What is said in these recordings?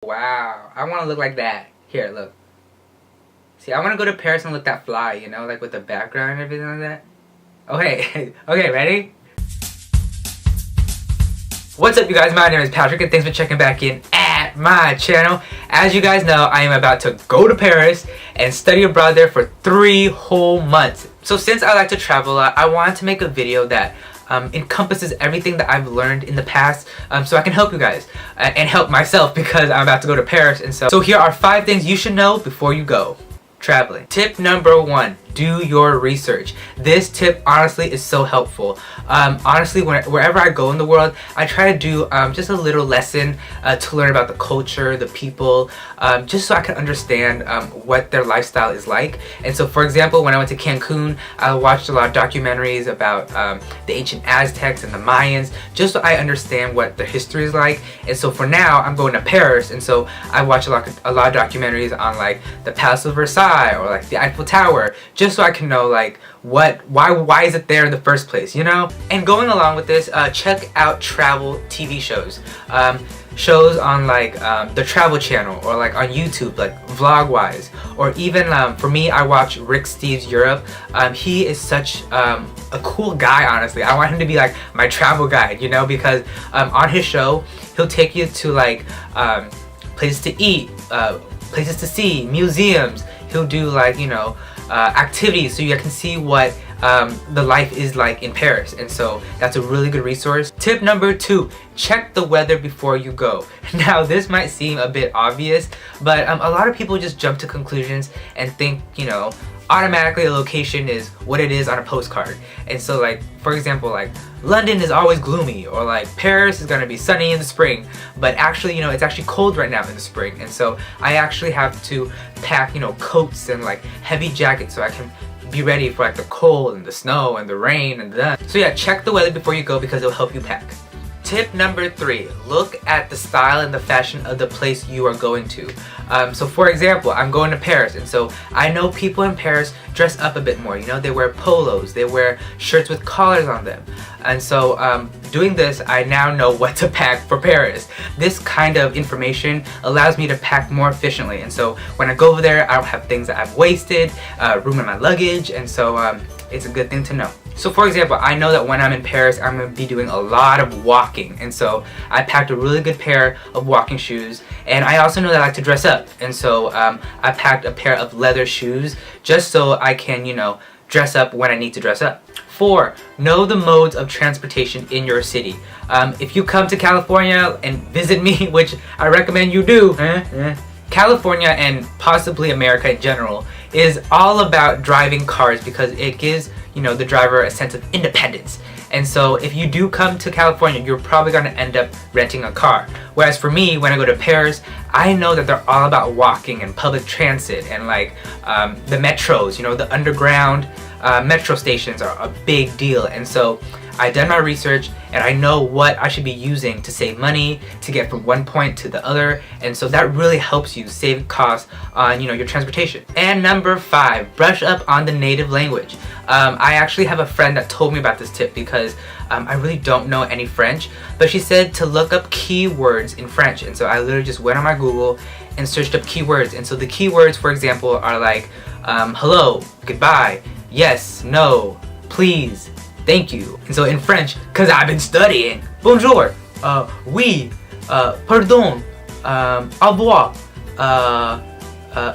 Wow, I want to look like that. Here, look. See, I want to go to Paris and look that fly, you know, like with the background and everything like that. Okay, okay, ready? What's up, you guys? My name is Patrick, and thanks for checking back in at my channel. As you guys know, I am about to go to Paris and study abroad there for 3 whole months. So since I like to travel a lot, I wanted to make a video that encompasses everything that I've learned in the past, so I can help you guys and help myself because I'm about to go to Paris. And so here are 5 things you should know before you go traveling. Tip number 1, do your research. This tip honestly is so helpful. Honestly, wherever I go in the world, I try to do just a little lesson to learn about the culture, the people, just so I can understand what their lifestyle is like. And so, for example, when I went to Cancun, I watched a lot of documentaries about the ancient Aztecs and the Mayans, just so I understand what their history is like. And so for now, I'm going to Paris, and so I watch a lot of documentaries on like the Palace of Versailles or like the Eiffel Tower, just so I can know like why is it there in the first place, you know? And going along with this, check out travel TV shows. Shows on like the Travel Channel or like on YouTube, like vlog-wise. Or even for me, I watch Rick Steves Europe. He is such a cool guy, honestly. I want him to be like my travel guide, you know, because on his show, he'll take you to like places to eat, places to see, museums. He'll do like, you know, activities so you can see what the life is like in Paris, and so that's a really good resource. Tip number 2, check the weather before you go. Now this might seem a bit obvious, but a lot of people just jump to conclusions and think, you know, automatically a location is what it is on a postcard. And so like, for example, like London is always gloomy, or like Paris is gonna be sunny in the spring, but actually, you know, it's actually cold right now in the spring. And so I actually have to pack, you know, coats and like heavy jackets so I can be ready for like the cold and the snow and the rain and the dust. So yeah, check the weather before you go because it'll help you pack. Tip number 3, look at the style and the fashion of the place you are going to. So for example, I'm going to Paris, and so I know people in Paris dress up a bit more. You know, they wear polos, they wear shirts with collars on them. And so doing this, I now know what to pack for Paris. This kind of information allows me to pack more efficiently. And so when I go over there, I don't have things that I've wasted, room in my luggage, and so it's a good thing to know. So for example, I know that when I'm in Paris, I'm going to be doing a lot of walking, and so I packed a really good pair of walking shoes. And I also know that I like to dress up, and so I packed a pair of leather shoes just so I can, you know, dress up when I need to dress up. 4, know the modes of transportation in your city. If you come to California and visit me, which I recommend you do, California and possibly America in general is all about driving cars because it gives, you know, the driver a sense of independence. And so if you do come to California, you're probably going to end up renting a car. Whereas for me, when I go to Paris, I know that they're all about walking and public transit and like the metros, you know, the underground metro stations are a big deal. And so I've done my research and I know what I should be using to save money to get from one point to the other, and so that really helps you save costs on, you know, your transportation. And number 5, brush up on the native language. I actually have a friend that told me about this tip because I really don't know any French, but she said to look up keywords in French, and so I literally just went on my Google and searched up keywords. And so the keywords, for example, are like hello, goodbye, yes, no, please, thank you. And so in French, because I've been studying, bonjour, oui, pardon, au revoir,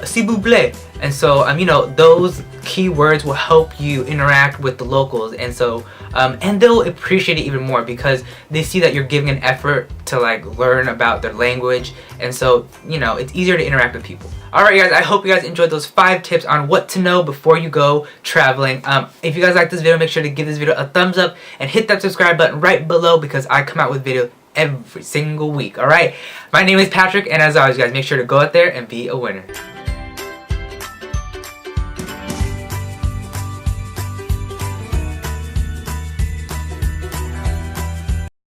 s'il vous plaît. And so you know, those keywords will help you interact with the locals, and so and they'll appreciate it even more because they see that you're giving an effort to like learn about their language, and so, you know, it's easier to interact with people. Alright guys, I hope you guys enjoyed those 5 tips on what to know before you go traveling. If you guys like this video, make sure to give this video a thumbs up and hit that subscribe button right below because I come out with videos every single week. Alright, my name is Patrick, and as always guys, make sure to go out there and be a winner.